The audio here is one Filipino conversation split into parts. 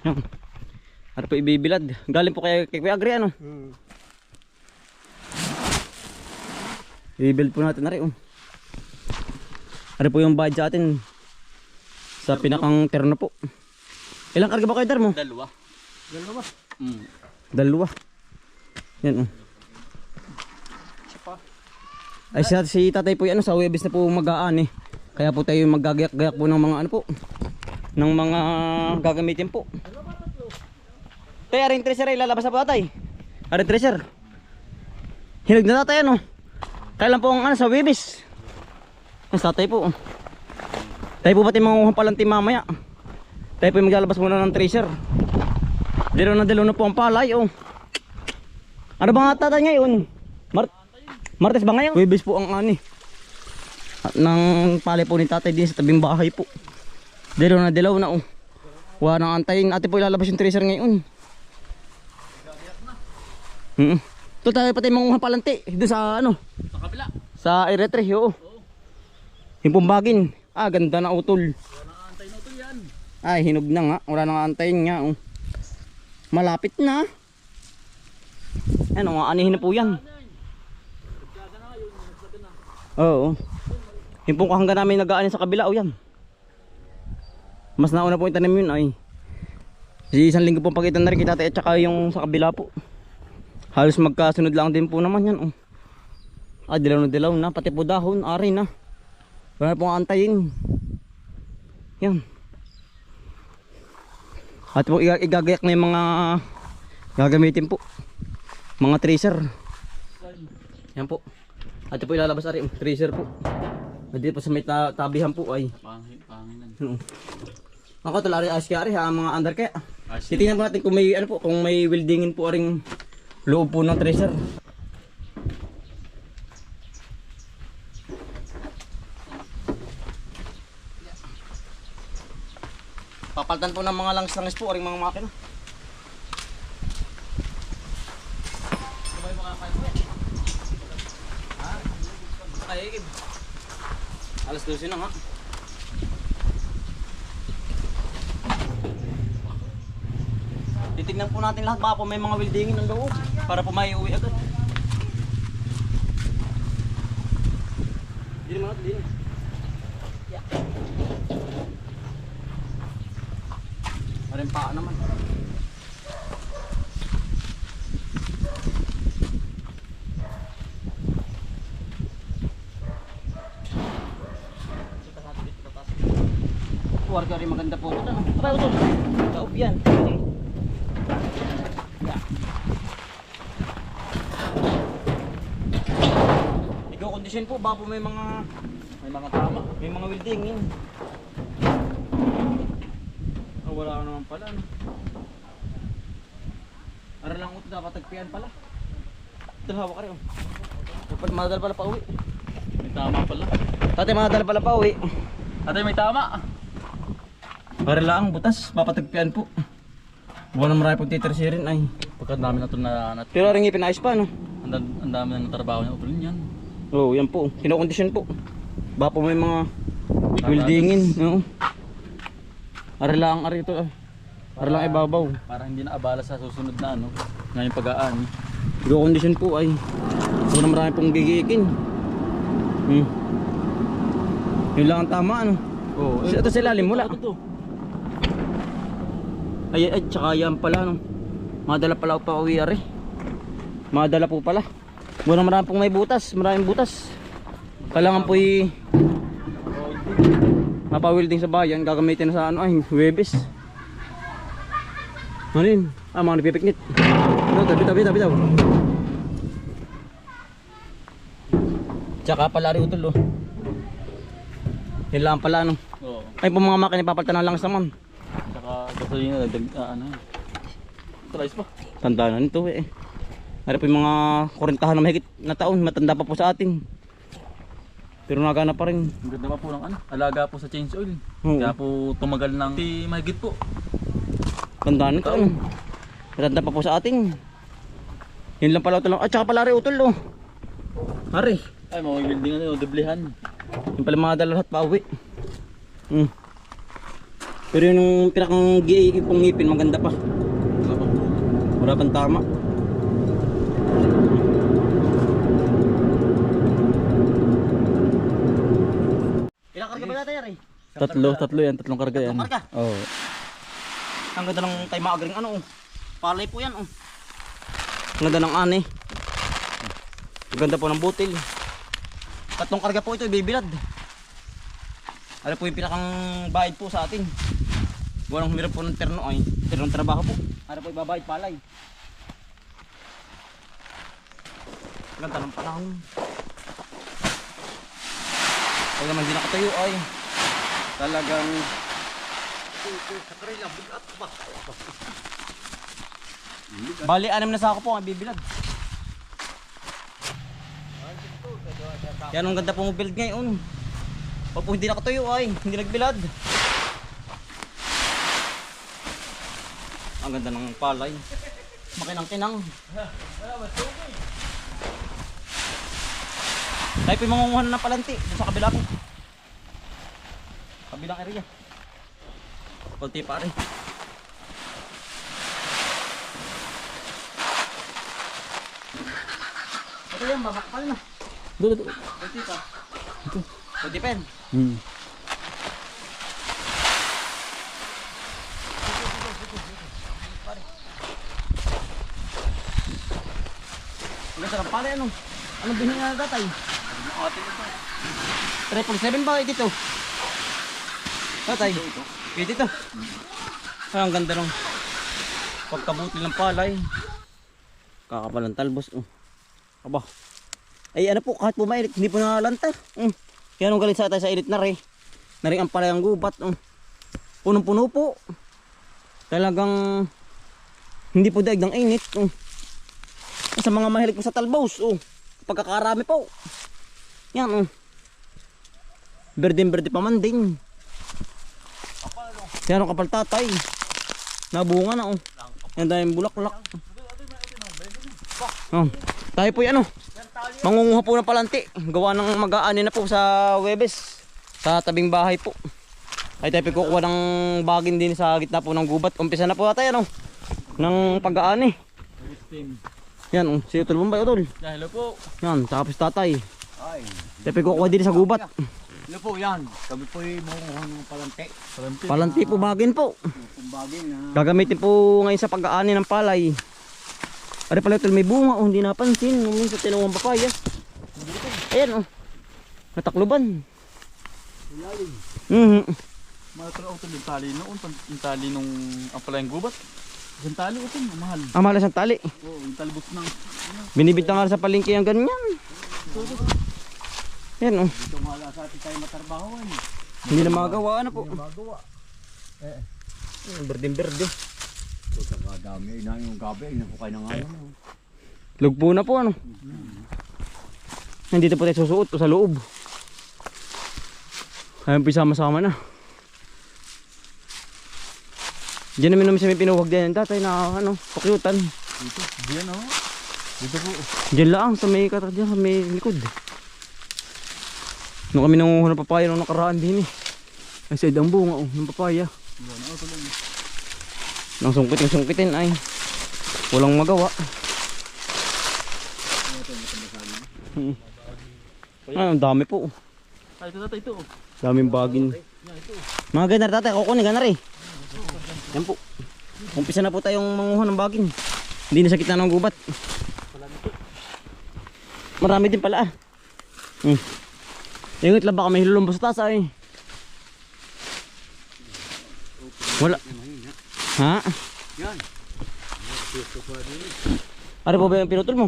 Yan. Ano po ibibilad. Galing po kay Kuya Agri ano. I-build po natin na rin. Ano po yung bayad sa atin sa pinakang terno po. Ilang karga ba kayo dar mo? Dalawa. Dalawa. Yan Ay si tatay po yan sa Huwebes na po mag-aan eh. Kaya po tayo maggagayak-gayak po ng mga ano po. Ng mga gagamitin po. Tay, aring treasure ay lalabas na po tatay. Aring treasure. Hinog na tatay ano. Kailan po ang ano sa Huwebes. Ang tatay po. Tayo po pati manguhang palanti mamaya. Tayo po maglalabas muna ng treasure. Dilo na po ang palay oh. Ano ba nga tatay ngayon? Martes ba ngayon? Huwebes po ang ani. Nang palay po ni tatay din sa tabing bahay po. Dilo na oh. Wala nang antayin. Ate po ilalabas yung treasure ngayon. Ito tayo pati manguhang palanti. Doon sa ano? Sa kabila. Sa Eretre oo. Yung pumbagin. Ganda na utol. Wala nang antay na ito yan. Ay, hinog na nga. Wala nang antayin nga oh. Malapit na. Ano nga, anihin na po yan. Oo. Yung pong kahangga namin nag-aanin sa kabila, yan. Mas nauna po yung tanim yun ay. Isang linggo pong pagitan na rin kita at saka yung sa kabila po. Halos magkasunod lang din po naman yan. Dilaw na. Pati po dahon, ari na. Wala pong antayin. Yan. At po igagayak na yung mga gagamitin po. Mga tracer. Yan po. At po ilalabas ari tracer po. Dito po sa may tabihan po ay. Panginan. Ako tala rin askari ha mga under kaya. Titingnan po natin kung may ano po, kung may weldingin po aring loob po ng tracer. Papaltan po ng mga langis po aring mga makina. Alas 12 na nga. Titignan po natin lahat baka po may mga weldingin ng loob para po may uwi agad. Dili mo natin din. Yeah. Maring paa naman. Warga rin maganda po ito. Abay ito. Kaop yan. Ikaw kondisyon po baka po may mga tama. May mga welding yun. Wala naman pala no. Ara lang ito dapat tagpian pala. Ito hawak ka rin. Dapat madal pala pa uwi. May tama pala. Tatay madal pala pa uwi. Tatay may tama. Para lang butas, papatagpian po. Wala marami pong titirsirin ay. Pagkadami na ito na. Pero rin ipinayos pa no. Ang dami na natrabaho niya utol niyan. Oo, yan po. Kinokondisyon po. Baka po may mga weldingin. No? Ara lang ito. Ara lang ibabaw. Para hindi na abala sa susunod na ano. Ngayong pag-aan. Kinokondisyon po ay. Wala marami pong gigikin. Yun lang ang tama ano. Oo. Ito sa ilalim mula. Ito. Ay, tsaka yan pala no. Madala pala pa uwi ari. Madala po pala. Wala marami pong may butas, maraming butas. Kailangan po mapa-welding sa bayan, gagamitin na sa ano ay Huwebes. Ano yun? Mga nagpipiknit. Tabi daw. Tsaka pala rin utol oh. Yun lang pala ano. Oo. Ay po mga makina papalitan na lang sa man. Saka gasolina ano. Tries pa. Tanda na nito eh. Ano po yung mga kurentahan na mahigit na taon, matanda pa po sa atin. Pero nagana pa rin. Ang ganda pa po ng ano. Alaga po sa change oil. Oo. Kaya po tumagal ng mahigit po. Tanda nito ano. Matanda pa po sa atin. Yun lang pala utol. At saka pala rin utol oh. Ari. Ay mga building ano, doblehan. Yung pala mga dala lahat pa uwi. Pero yung pinakang pong ngipin maganda pa. Wala pang tama. Ilang karga ba natin yan eh? Tatlo yan, tatlong karga yan. Tatlong karga? Oo. Ang ganda ng tayo maagring ano oh. Palay po yan oh. Ang ganda ng ani. Ang ganda po ng butil. Tatlong karga po ito ibibilad. Ano po yung pinakang bayad po sa atin. Walang humirap po ng terno ay. Ternong trabaho po. Ano po ibabayad palay. Ang ganda ng panahon. Pag naman di nakatayo ay talagang bali 6 na sako po ang bibilad. Yan ang ganda po mo build ngayon. Pag po hindi nakatayo ay hindi nagbilad. Ang ganda ng palay. Makinang-kinang. Tayo po yung mangunguhan na palanti sa kabila po. Kabilang area. Kunti pa rin. Ito yan, babakal na. Doon. Kunti pa. Kunti pa yan. Ang ganda ng palay ano? Anong bihin na tatay? 3.7 ba dito? Tatay? Dito. Ah, ang ganda ng pagkabuti ng palay. Kakapalang talbos. Aba. Ay ano po, kahit po mainit, hindi po nalalanta. Kaya nung galing sa tayo sa init na rin. Naring ang palay ang gubat. Punong-puno po. Talagang hindi po daig ng init. Sa mga mahilig po sa talbos. Pagkakarami po. Yan Berdeng-berde pa man din. Yan ang kapal tatay. Nabunga na Yan dahil bulaklak. Tayo po yan mangunguha po ng palanti. Gawa ng mag-aani na po sa Webes. Sa tabing bahay po. Ay tayo po kukuha ng bagin din sa gitna po ng gubat. Umpisa na po tayo ng pag-aani. Yan si Utol Bombay Utol. Hello po. Yan, tapos tatay. Ay. Tayo po kukuha din sa gubat. Ano po yan? Kami po yung mangunguha ng palante. Palanti po bagin po. Kumbagin na. Gagamitin po ngayon sa pag-aani ng palay. Ari pala Utol may bunga hindi napansin. Minsan tinawang papaya. Ayan natakluban. Ilalim. Mahal utol yung tali noon. Yung tali nung ang pala yung gubat. Isang tali utol, mahal. Malas ang tali. Oo, yung talbos ng Binibita nga sa palengke yung ganyan. Yan Dito nga sa atin tayo matarbaho. Hindi na magawa po. Magawa. Berdeng-berde. So dami na yung gabi. Inapukay na nga yun. Lugpo na po Nandito po tayo susuot sa loob. Ayun po sama-sama na. Diyan namin siya may pinuwag din tatay na pakyutan. dito. Diyan Dito po. Diyan lang sa may katak diyan sa may likod. Nung kami nanguha ng papaya nung nakaraan din ay sa idang bunga ng papaya. Nang sungkitin ay walang magawa. Ay, ang dami po. Ay, ito. Daming bagin. Mga ganar tatay, kukunin ganar Yan po. Umpisa na po tayong manguha ng bagin. Hindi na sa gitna ng gubat. Marami din pala Yung itlab baka may hilulong sa taas ay. Wala. Ha? Yan. Ano po ba yung pinutol mo?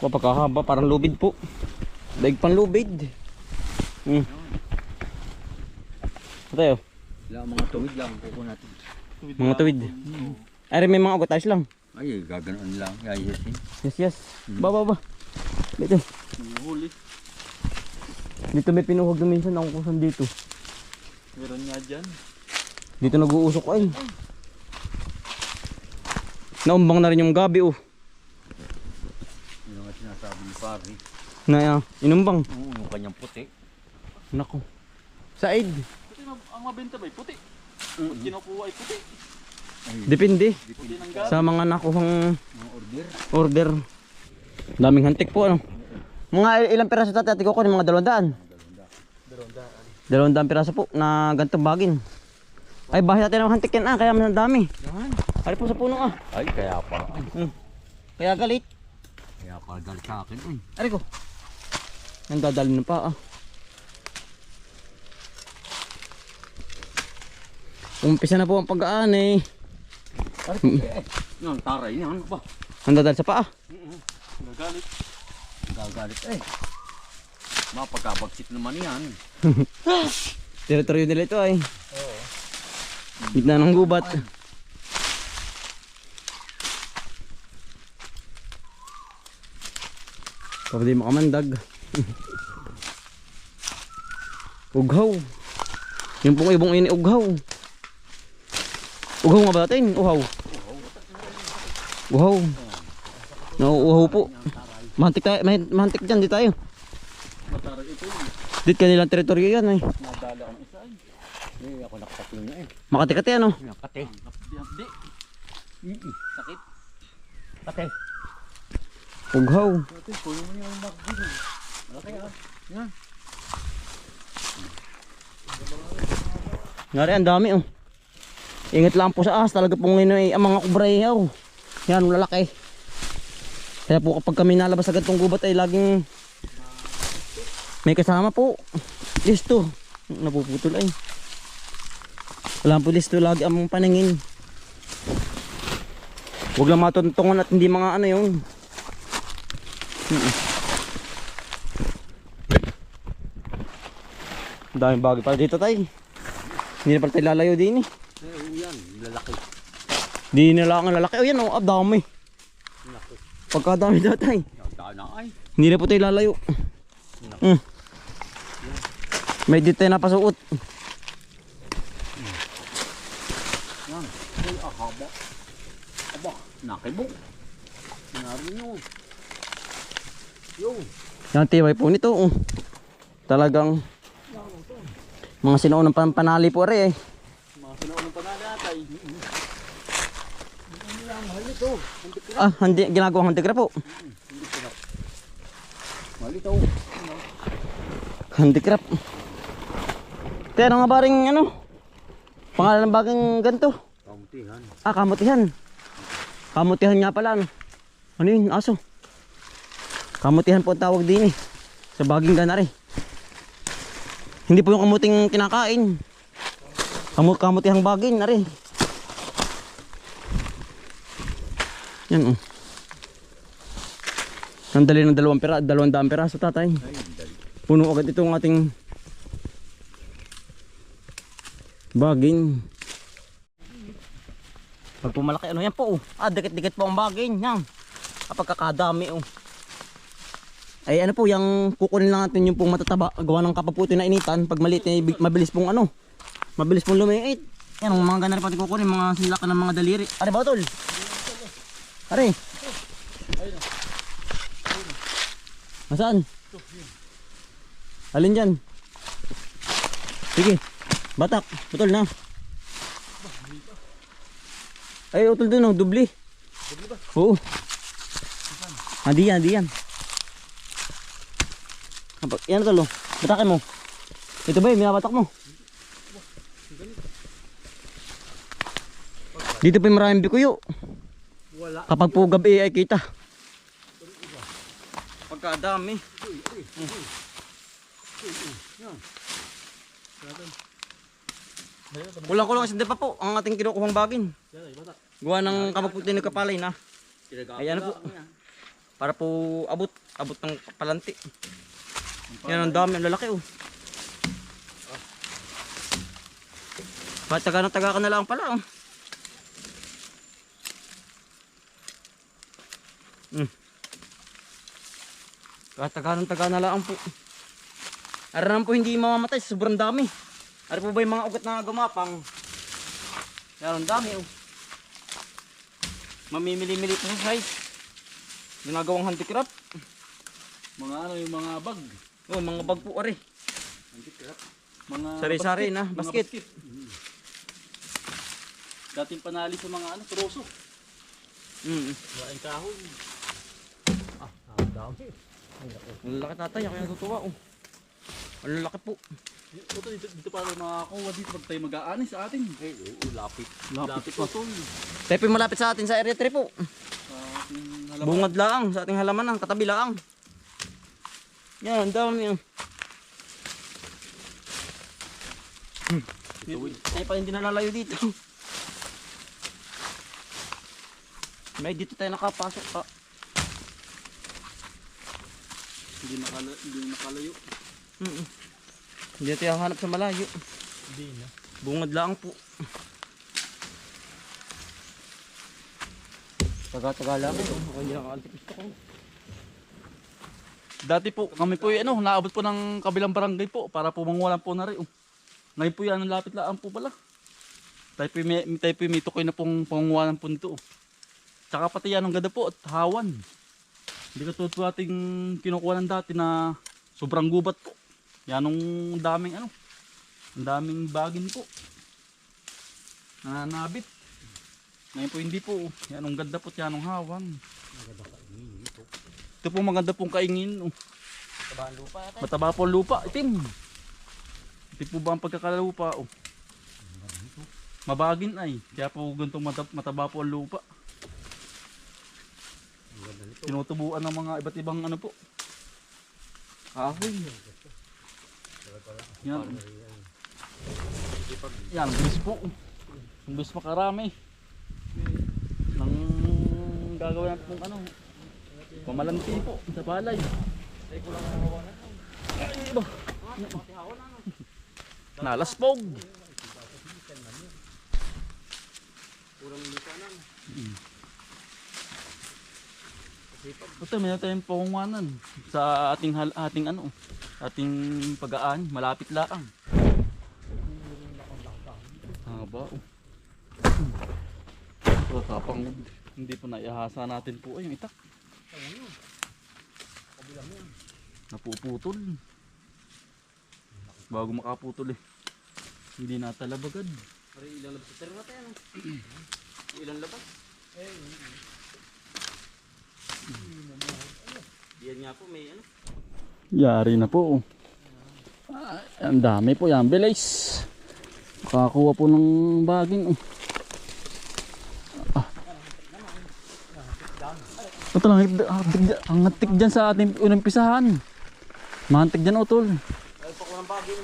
Pagkakahaba parang lubid po. Daig pang lubid. Tayo. Mga tuwid lang kuko natin. Mga tuwid. Ay may mga agotays lang. Ay gaganoon lang. Yayasin. Yes. Ba. Dito. Huli. Dito may pinuhog na minsan nakukusan dito. Meron nga dyan. Dito nag-uusok ay. Naumbang na rin yung gabi Yung nga sinasabi ni pare. Na inumbang. Oo, yung kanyang puti. Nako. Said. Puti ang mabenta ba? Puti. Pag kinukuha ay puti. Depende Puti ng gabi. sa mga nakuhang Mga order. order. Daming hantik po ano. Mga ilang piraso tatay ko kunin mga 200. 200 piraso po na gantong bagin. Ay bahay natin ng hantik yan kaya mas dami. Yan. Ari po sa puno Ay, kaya pala. Ay, Kaya galit. kaya pala galit sa akin. Uy. Ari ko. Nandadali na pa Umpisa na po ang pag-aan eh. Yan, taray niyan. Ba? Nandadali sa paa. Nagalit. Gagalit eh. Mapagkabagsit naman yan. Teritoryo nila ito ay. Gitna ng gubat. Pwede di makamandag. Ughaw. Yung pong ibong ini ughaw. Ughaw nga ba natin? Uhaw. Uhaw. Nauuhaw po. Mahantik tayo, mahantik dyan, di tayo. Mataray ito. Dit kanilang teritoryo yan eh. Nadala ang isa ay. Eh, ako nakapating niya eh. Makati-kati ano? Nakate. Hapdi-hapdi. Sakit. Kate. Ughaw. Ate, kunin mo yung magdito. Malaki ah. Yan. Ngari, ang dami oh. Ingat lang po sa ahas, talaga pong inoy ang mga kubrayaw. Yan, lalaki. Kaya po kapag kami nalabas sa gantong gubat ay laging may kasama po. Listo. Napuputol ay. Wala po listo, lagi ang paningin. Huwag lang matuntungan at hindi mga ano yung ang daming bagay pala dito tayo. Hindi na pala tayo lalayo din eh. Eh, yan, lalaki. Di na lang ang lalaki. O yan o, dami. Pagkadami datay. Yan, na ay. Hindi na po tayo lalayo. May dito tayo napasuot. Yan. Ay, haba. Aba, nakibok. Narin yun. Yung. Yan tibay po nito. Talagang mga sinuunang panali po rin eh. Mga sinaunang panali atay. Ah, hindi, ginagawang hantik na po. Malitaw. Handicraft. Kaya ano nga ba rin ano? Pangalan ng baging ganito? Kamutihan. Ah, kamutihan. Kamutihan nga pala ano. Ano yun? Aso. Kamutihan po ang tawag din eh. Sa baging ganari. Hindi po yung kamuting kinakain. Kamutihang baging nari. Yan oh. Nandali ng 200 piraso tatay. Puno agad itong ating baging. Pag pumalaki ano yan po oh. Ah, dikit-dikit po ang baging. Yan. Kapag kakadami oh. Ay ano po, yung kukunin lang natin yung pong matataba. Gawa ng kapaputi na initan. Pag maliit mabilis pong ano. Mabilis pong lumiit. Yan, ang mga ganari pati kukunin. Mga silaka ng mga daliri. Are ba tol? Are. Nasaan? Alin dyan? Sige. Batak. Putol na. Ay, utol dun oh. Dubli. Dubli ba? Oo. Andi yan. Yan tol oh. Batakin mo. Ito ba yung minabatak mo? Dito pa yung maraming bikuyo. Wala. Kapag po gabi ay kita. Pagkadami. Kulang-kulang isang pa po ang ating kinukuhang bagin. Gawa ng kapagputi ng kapalay na. Ay ano po. Para po abot ng palanti. Yan ang dami, ang lalaki oh. Ba't taga ka na lang pala oh. Taga na lang po. Araw po hindi mamamatay, sobrang dami. Araw po ba yung mga ugat na gumapang? Yan ang dami oh. Mamimili-mili po sa size. Ginagawang handicraft. Mga ano yung mga bag. Oh, mga bag po ari. Mga Sari-sari na, mga basket. Dating panali sa mga ano, troso. Laing kahoy. Dami. Ang laki tatay, ako yung natutuwa oh. Ang laki po. Ito, dito para makakuha dito pag tayo mag-aani sa atin. Lapit. Lapit pa to. Tayo po malapit sa atin sa area 3 po. Ating halaman. Bungad laang sa ating halaman ang katabi laang. Yan, ang dami yan. Tayo pa hindi nalalayo dito. May dito tayo nakapasok pa. Hindi nakalayo. Hindi tayo hanap sa malayo. Hindi na. Bungad laang po. Taga-taga lang ito. Ako hindi nakaalis gusto ko. Dati po, kami po ano, naabot po ng kabilang barangay po para po manguwalan po na rin. Ngayon po yan, ang lapit lang po pala. Tayo po may tukoy na pong panguwalan po nito. Tsaka pati yan, ang ganda po at hawan. Hindi ka tulad po ating kinukuha ng dati na sobrang gubat po. Yan ang daming ano, ang daming bagin po. Nananabit. Ngayon po hindi po. Yan ang ganda po, yan ang hawan. Ito po maganda pong kaingin. Tabahan lupa yata. Mataba po ang lupa, itim. Itim po ba ang pagkakalupa? Mabagin ay. Kaya po ganitong mataba po ang lupa. Tinutubuan ng mga iba't ibang ano po. Kahoy. Yan. Yan, bilis po. Ang bilis makarami. Nang gagawin natin pong ano, pamalanti po sa palay. Ay, iba. Nalaspog. Ito, may tayong pangunguanan sa ating ano, ating pag-aan, malapit laang. Haba. Ito, tapang hindi po naihasa natin po ay yung itak. Napuputol. Bago makaputol eh. Hindi natalabagad. Pari ilang labas sa natin ano? Ilang labas? Yan nga po may ano. Yari na po. Ang dami po yan. Bilis. Makakuha po ng baging. Ito lang. Ang hatik dyan sa ating unampisahan. Mahantik dyan utol. Ay pa ko ng bagay.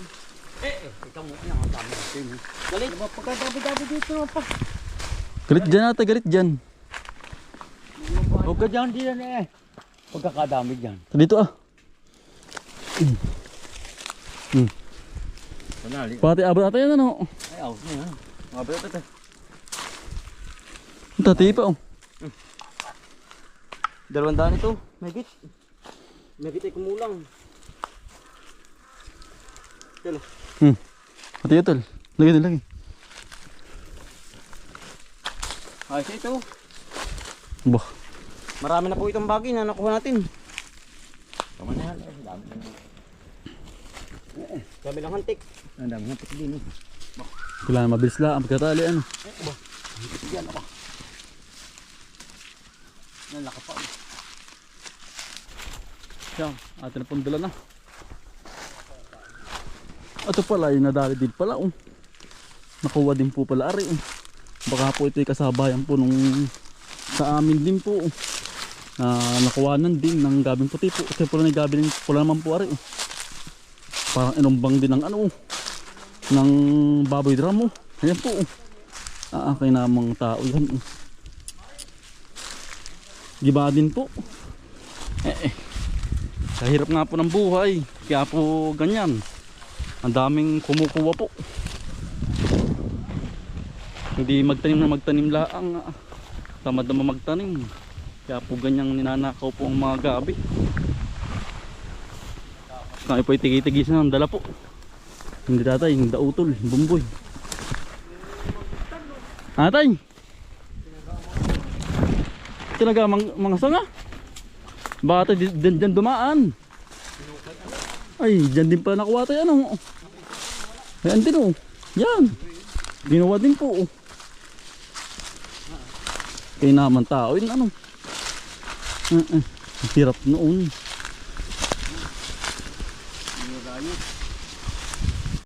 Ikaw mo yan ang dami natin. Galit. Pagkadabi-dabi dito pa. Galit dyan ata, galit dyan. Huwag ka dyan diyan eh. Pagkakadami dyan. Dito ah. Panali. Pati abot ata yan ano. Ay, out na yan. Mabait ito. Ang tati pa oh. 200 ito. Megit. Megit ay kumulang. Yan o. Pati utol. Lagi din lagi. Ayos ito. Bah. Marami na po itong bagay na nakuha natin. Tama na yan. Dami na yan. Sabi lang hantik. Ang dami na pati din eh. Kailangan mabilis lang ang pagkatali ano. Yan ako. Nalaka pa. Yan, atin na pong dala na. Ito pala, yung nadali din pala. Nakuha din po pala ari. Baka po ito'y kasabayan po nung sa amin din po. Na nakuhanan din ng gabing puti po. Ito pala na gabing pula naman po ari. Parang inumbang din ng ano. Ng baboy drum. Ayan po. Kay namang tao yan. Giba din po. Kahirap nga po ng buhay. Kaya po ganyan. Ang daming kumukuha po. Hindi magtanim na magtanim laang. Tamad naman magtanim. Kaya po ganyang ninanakaw po ang mga gabi. Kami po itigay-tigis na ng dala po. Hindi tatay, yung dautol, bumboy. Atay! Tinaga mga sanga. Baka tayo dyan dumaan. Ay, dyan din pala nakuha tayo ano. Ayan din oh. Yan. Ginawa din po oh. Kaya naman tao yun ano. Hirap noon.